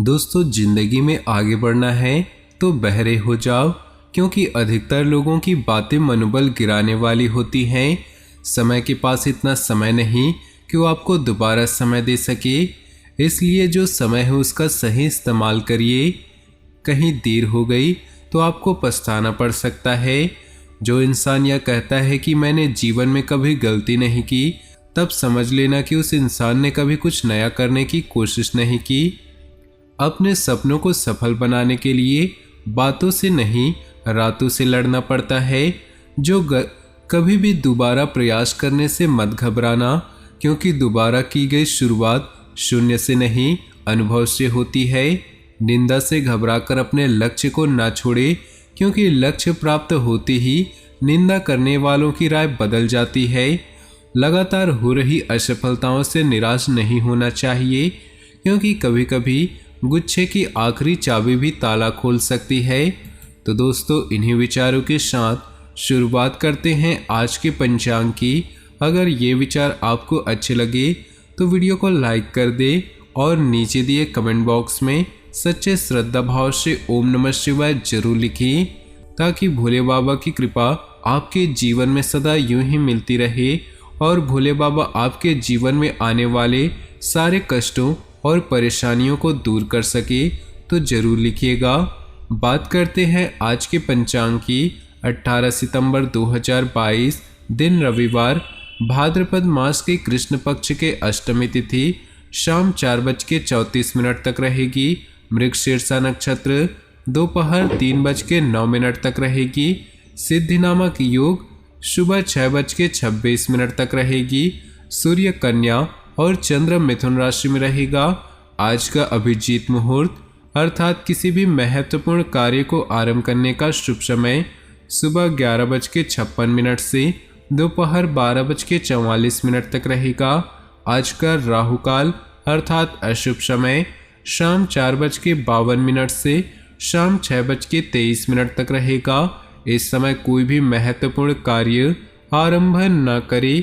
दोस्तों, जिंदगी में आगे बढ़ना है तो बहरे हो जाओ, क्योंकि अधिकतर लोगों की बातें मनोबल गिराने वाली होती हैं। समय के पास इतना समय नहीं कि वो आपको दोबारा समय दे सके, इसलिए जो समय है उसका सही इस्तेमाल करिए। कहीं देर हो गई तो आपको पछताना पड़ सकता है। जो इंसान यह कहता है कि मैंने जीवन में कभी गलती नहीं की, तब समझ लेना कि उस इंसान ने कभी कुछ नया करने की कोशिश नहीं की। अपने सपनों को सफल बनाने के लिए बातों से नहीं, रातों से लड़ना पड़ता है। कभी भी दोबारा प्रयास करने से मत घबराना, क्योंकि दोबारा की गई शुरुआत शून्य से नहीं, अनुभव से होती है। निंदा से घबराकर अपने लक्ष्य को ना छोड़े, क्योंकि लक्ष्य प्राप्त होते ही निंदा करने वालों की राय बदल जाती है। लगातार हो रही असफलताओं से निराश नहीं होना चाहिए, क्योंकि कभी कभी गुच्छे की आखिरी चाबी भी ताला खोल सकती है। तो दोस्तों, इन्हीं विचारों के साथ शुरुआत करते हैं आज के पंचांग की। अगर ये विचार आपको अच्छे लगे तो वीडियो को लाइक कर दे और नीचे दिए कमेंट बॉक्स में सच्चे श्रद्धा भाव से ओम नमः शिवाय जरूर लिखें, ताकि भोले बाबा की कृपा आपके जीवन में सदा यूं ही मिलती रहे और भोले बाबा आपके जीवन में आने वाले सारे कष्टों और परेशानियों को दूर कर सके। तो जरूर लिखिएगा। बात करते हैं आज के पंचांग की। 18 सितंबर 2022 दिन रविवार, भाद्रपद मास के कृष्ण पक्ष के अष्टमी तिथि शाम 4:34 तक रहेगी। मृगशीर्षा नक्षत्र दोपहर 3:09 तक रहेगी। सिद्धि नामक योग सुबह 6:26 तक रहेगी। सूर्य कन्या और चंद्र मिथुन राशि में रहेगा। आज का अभिजीत मुहूर्त अर्थात किसी भी महत्वपूर्ण कार्य को आरंभ करने का शुभ समय सुबह 11:56 से दोपहर 12:44 तक रहेगा। आज का राहु काल अर्थात अशुभ समय शाम 4:52 से शाम 6:23 तक रहेगा। इस समय कोई भी महत्वपूर्ण कार्य आरंभ न करे।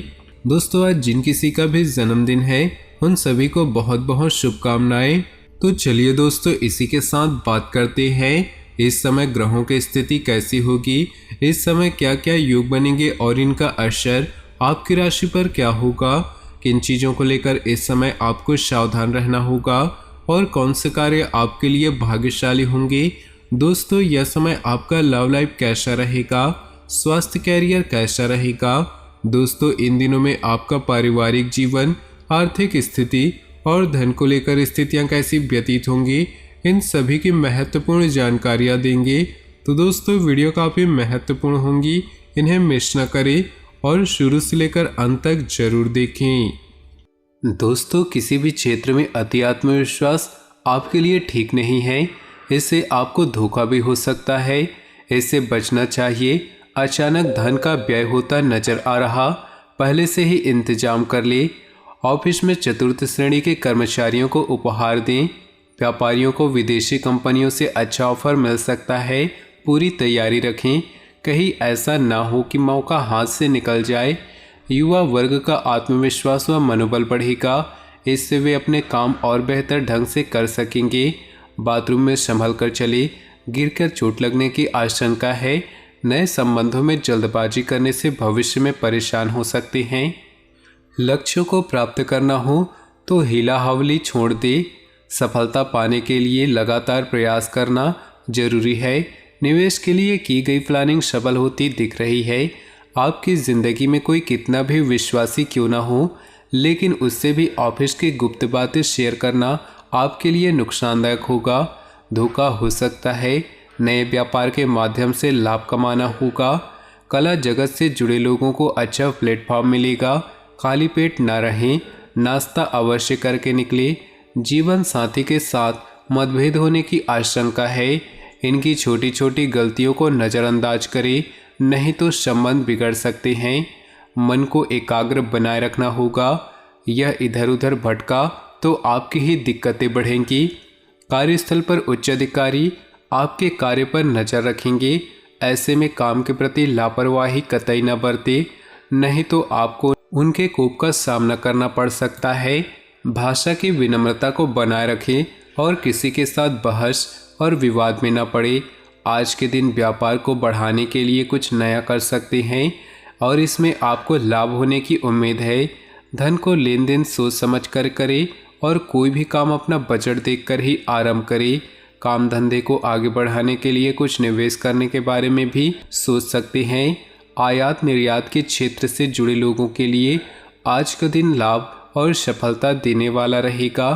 दोस्तों, आज जिन किसी का भी जन्मदिन है उन सभी को बहुत बहुत शुभकामनाएं। तो चलिए दोस्तों, इसी के साथ बात करते हैं इस समय ग्रहों की स्थिति कैसी होगी, इस समय क्या क्या योग बनेंगे और इनका असर आपकी राशि पर क्या होगा, किन चीज़ों को लेकर इस समय आपको सावधान रहना होगा और कौन से कार्य आपके लिए भाग्यशाली होंगे। दोस्तों, यह समय आपका लव लाइफ कैसा रहेगा, स्वास्थ्य कैरियर कैसा रहेगा। दोस्तों, इन दिनों में आपका पारिवारिक जीवन, आर्थिक स्थिति और धन को लेकर स्थितियां कैसी व्यतीत होंगी, इन सभी की महत्वपूर्ण जानकारियां देंगे। तो दोस्तों, वीडियो काफ़ी महत्वपूर्ण होंगी, इन्हें मिस न करें और शुरू से लेकर अंत तक जरूर देखें। दोस्तों, किसी भी क्षेत्र में अति आत्मविश्वास आपके लिए ठीक नहीं है, इससे आपको धोखा भी हो सकता है, इससे बचना चाहिए। अचानक धन का व्यय होता नजर आ रहा, पहले से ही इंतजाम कर ले। ऑफिस में चतुर्थ श्रेणी के कर्मचारियों को उपहार दें। व्यापारियों को विदेशी कंपनियों से अच्छा ऑफर मिल सकता है, पूरी तैयारी रखें, कहीं ऐसा ना हो कि मौका हाथ से निकल जाए। युवा वर्ग का आत्मविश्वास व मनोबल बढ़ेगा, इससे वे अपने काम और बेहतर ढंग से कर सकेंगे। बाथरूम में संभल कर चले, गिरकर चोट लगने की आशंका है। नए संबंधों में जल्दबाजी करने से भविष्य में परेशान हो सकते हैं। लक्ष्यों को प्राप्त करना हो तो हीला हवली छोड़ दे। सफलता पाने के लिए लगातार प्रयास करना जरूरी है। निवेश के लिए की गई प्लानिंग सफल होती दिख रही है। आपकी ज़िंदगी में कोई कितना भी विश्वासी क्यों ना हो, लेकिन उससे भी ऑफिस की गुप्त बातें शेयर करना आपके लिए नुकसानदायक होगा। धोखा हो सकता है। नए व्यापार के माध्यम से लाभ कमाना होगा। कला जगत से जुड़े लोगों को अच्छा प्लेटफॉर्म मिलेगा। खाली पेट न रहें, नाश्ता अवश्य करके निकले। जीवन साथी के साथ मतभेद होने की आशंका है, इनकी छोटी छोटी गलतियों को नज़रअंदाज करें, नहीं तो संबंध बिगड़ सकते हैं। मन को एकाग्र बनाए रखना होगा, यह इधर उधर भटका तो आपकी ही दिक्कतें बढ़ेंगी। कार्यस्थल पर उच्च अधिकारी आपके कार्य पर नज़र रखेंगे, ऐसे में काम के प्रति लापरवाही कतई न बरते, नहीं तो आपको उनके कोप का सामना करना पड़ सकता है। भाषा की विनम्रता को बनाए रखें, और किसी के साथ बहस और विवाद में न पड़े। आज के दिन व्यापार को बढ़ाने के लिए कुछ नया कर सकते हैं और इसमें आपको लाभ होने की उम्मीद है। धन को लेन देन सोच समझ कर करें और कोई भी काम अपना बजट देखकर ही आरंभ करें। काम धंधे को आगे बढ़ाने के लिए कुछ निवेश करने के बारे में भी सोच सकते हैं। आयात निर्यात के क्षेत्र से जुड़े लोगों के लिए आज का दिन लाभ और सफलता देने वाला रहेगा।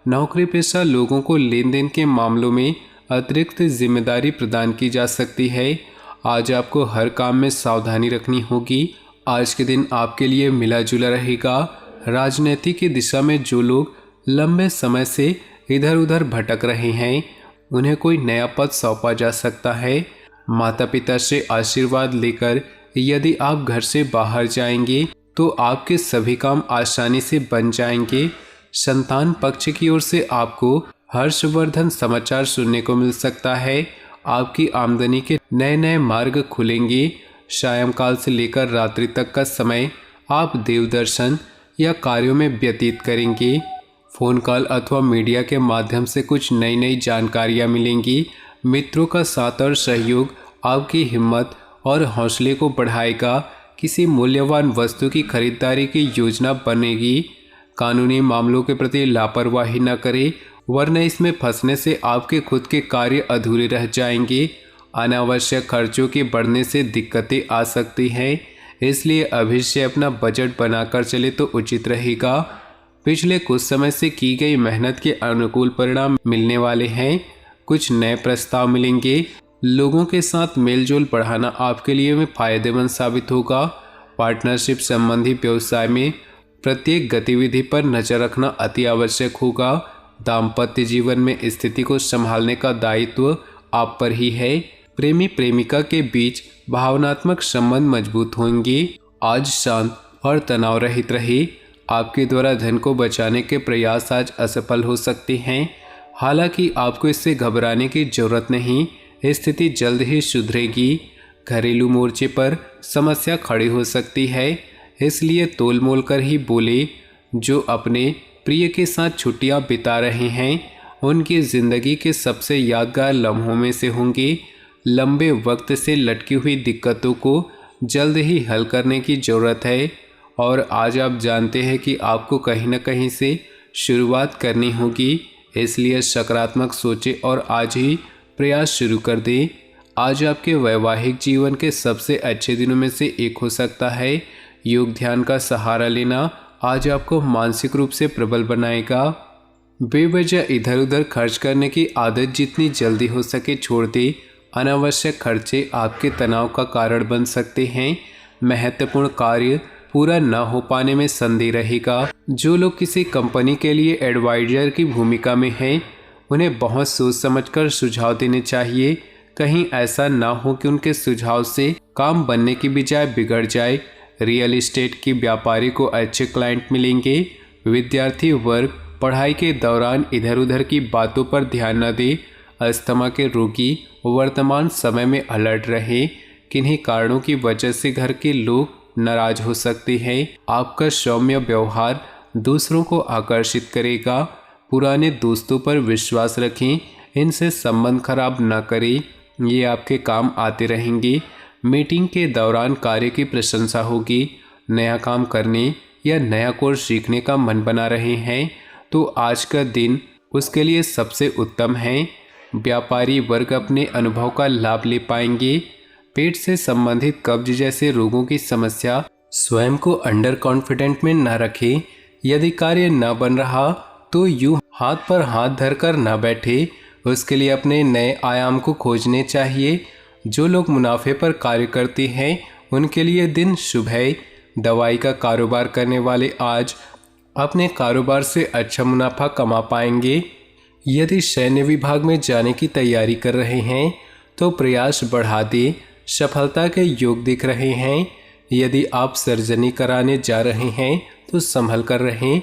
नौकरी पेशा लोगों को लेन देन के मामलों में अतिरिक्त जिम्मेदारी प्रदान की जा सकती है। आज आपको हर काम में सावधानी रखनी होगी। आज के दिन आपके लिए मिला जुला रहेगा। राजनीति की दिशा में जो लोग लंबे समय से इधर उधर भटक रहे हैं उन्हें कोई नया पद सौंपा जा सकता है। माता पिता से आशीर्वाद लेकर यदि आप घर से बाहर जाएंगे तो आपके सभी काम आसानी से बन जाएंगे। संतान पक्ष की ओर से आपको हर्षवर्धन समाचार सुनने को मिल सकता है। आपकी आमदनी के नए नए मार्ग खुलेंगे। सायंकाल से लेकर रात्रि तक का समय आप देव दर्शन या कार्यों में व्यतीत करेंगे। फ़ोन कॉल अथवा मीडिया के माध्यम से कुछ नई नई जानकारियाँ मिलेंगी। मित्रों का साथ और सहयोग आपकी हिम्मत और हौसले को बढ़ाएगा। किसी मूल्यवान वस्तु की खरीदारी की योजना बनेगी। कानूनी मामलों के प्रति लापरवाही न करें वरना इसमें फंसने से आपके खुद के कार्य अधूरे रह जाएंगे। अनावश्यक खर्चों के बढ़ने से दिक्कतें आ सकती हैं, इसलिए अभी से अपना बजट बनाकर चले तो उचित रहेगा। पिछले कुछ समय से की गई मेहनत के अनुकूल परिणाम मिलने वाले हैं। कुछ नए प्रस्ताव मिलेंगे। लोगों के साथ मेलजोल बढ़ाना आपके लिए में फायदेमंद साबित होगा। पार्टनरशिप संबंधी व्यवसाय में प्रत्येक गतिविधि पर नजर रखना अति आवश्यक होगा। दाम्पत्य जीवन में स्थिति को संभालने का दायित्व आप पर ही है। प्रेमी प्रेमिका के बीच भावनात्मक संबंध मजबूत होंगे। आज शांत और तनाव रहित रहे। आपके द्वारा धन को बचाने के प्रयास आज असफल हो सकते हैं। हालांकि आपको इससे घबराने की जरूरत नहीं, स्थिति जल्द ही सुधरेगी। घरेलू मोर्चे पर समस्या खड़ी हो सकती है, इसलिए तोल मोल कर ही बोले। जो अपने प्रिय के साथ छुट्टियां बिता रहे हैं उनकी ज़िंदगी के सबसे यादगार लम्हों में से होंगे। लंबे वक्त से लटकी हुई दिक्कतों को जल्द ही हल करने की ज़रूरत है और आज आप जानते हैं कि आपको कहीं न कहीं से शुरुआत करनी होगी, इसलिए सकारात्मक सोचें और आज ही प्रयास शुरू कर दें। आज आपके वैवाहिक जीवन के सबसे अच्छे दिनों में से एक हो सकता है। योग ध्यान का सहारा लेना आज आपको मानसिक रूप से प्रबल बनाएगा। बेवजह इधर उधर खर्च करने की आदत जितनी जल्दी हो सके छोड़ दे। अनावश्यक खर्चे आपके तनाव का कारण बन सकते हैं। महत्वपूर्ण कार्य पूरा न हो पाने में संदेह रहेगा। जो लोग किसी कंपनी के लिए एडवाइजर की भूमिका में हैं उन्हें बहुत सोच समझकर सुझाव देने चाहिए। कहीं ऐसा ना हो कि उनके सुझाव से काम बनने की बजाय बिगड़ जाए। रियल एस्टेट की व्यापारी को अच्छे क्लाइंट मिलेंगे। विद्यार्थी वर्ग पढ़ाई के दौरान इधर उधर की बातों पर ध्यान न दे। अस्थमा के रोगी वर्तमान समय में अलर्ट रहे। किन्हीं कारणों की वजह से घर के लोग नाराज हो सकते हैं। आपका सौम्य व्यवहार दूसरों को आकर्षित करेगा। पुराने दोस्तों पर विश्वास रखें, इनसे संबंध खराब न करें, ये आपके काम आते रहेंगे। मीटिंग के दौरान कार्य की प्रशंसा होगी। नया काम करने या नया कोर्स सीखने का मन बना रहे हैं तो आज का दिन उसके लिए सबसे उत्तम है। व्यापारी वर्ग अपने अनुभव का लाभ ले पाएंगे। पेट से संबंधित कब्ज जैसे रोगों की समस्या स्वयं को अंडर कॉन्फिडेंट में न रखें। यदि कार्य न बन रहा तो यूं हाथ पर हाथ धरकर न बैठे, उसके लिए अपने नए आयाम को खोजने चाहिए। जो लोग मुनाफे पर कार्य करते हैं उनके लिए दिन शुभ है। दवाई का कारोबार करने वाले आज अपने कारोबार से अच्छा मुनाफा कमा पाएंगे। यदि सैन्य विभाग में जाने की तैयारी कर रहे हैं तो प्रयास बढ़ा दें, सफलता के योग दिख रहे हैं। यदि आप सर्जरी कराने जा रहे हैं तो संभल कर रहें।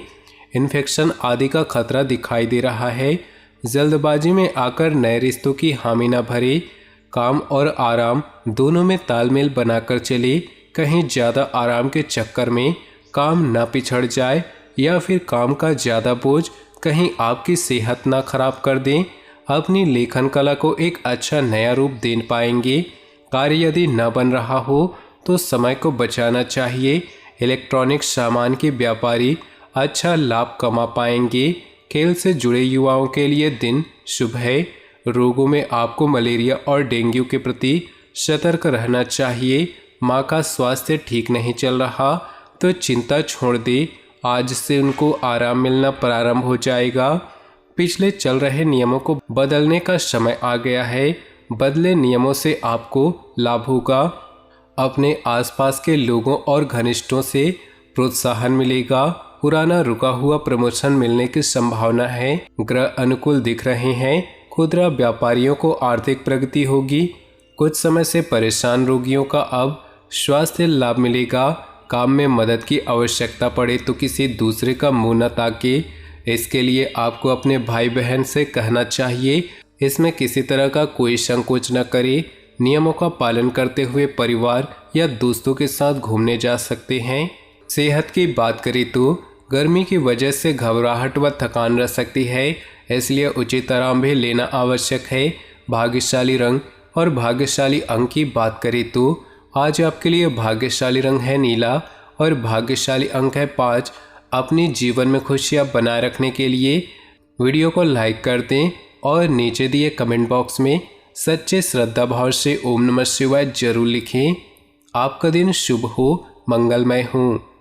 इन्फेक्शन आदि का खतरा दिखाई दे रहा है। जल्दबाजी में आकर नए रिश्तों की हामी न भरे। काम और आराम दोनों में तालमेल बनाकर चले। कहीं ज़्यादा आराम के चक्कर में काम न पिछड़ जाए या फिर काम का ज़्यादा बोझ कहीं आपकी सेहत ना खराब कर दें। अपनी लेखन कला को एक अच्छा नया रूप दे पाएंगे। कार्य यदि न बन रहा हो तो समय को बचाना चाहिए। इलेक्ट्रॉनिक सामान के व्यापारी अच्छा लाभ कमा पाएंगे। खेल से जुड़े युवाओं के लिए दिन शुभ है। रोगों में आपको मलेरिया और डेंगू के प्रति सतर्क रहना चाहिए। माँ का स्वास्थ्य ठीक नहीं चल रहा तो चिंता छोड़ दे, आज से उनको आराम मिलना प्रारंभ हो जाएगा। पिछले चल रहे नियमों को बदलने का समय आ गया है। बदले नियमों से आपको लाभ होगा। अपने आसपास के लोगों और घनिष्ठों से प्रोत्साहन मिलेगा। पुराना रुका हुआ प्रमोशन मिलने की संभावना है। ग्रह अनुकूल दिख रहे हैं। खुदरा व्यापारियों को आर्थिक प्रगति होगी। कुछ समय से परेशान रोगियों का अब स्वास्थ्य लाभ मिलेगा। काम में मदद की आवश्यकता पड़े तो किसी दूसरे का मुंह न ताके। इसके लिए आपको अपने भाई बहन से कहना चाहिए। इसमें किसी तरह का कोई संकोच न करे। नियमों का पालन करते हुए परिवार या दोस्तों के साथ घूमने जा सकते हैं। सेहत की बात करें तो गर्मी की वजह से घबराहट व थकान रह सकती है, इसलिए उचित आराम भी लेना आवश्यक है। भाग्यशाली रंग और भाग्यशाली अंक की बात करें तो आज आपके लिए भाग्यशाली रंग है नीला और भाग्यशाली अंक है 5। अपनी जीवन में खुशियां बनाए रखने के लिए वीडियो को लाइक कर दें और नीचे दिए कमेंट बॉक्स में सच्चे श्रद्धा भाव से ओम नमः शिवाय जरूर लिखें। आपका दिन शुभ हो, मंगलमय हो।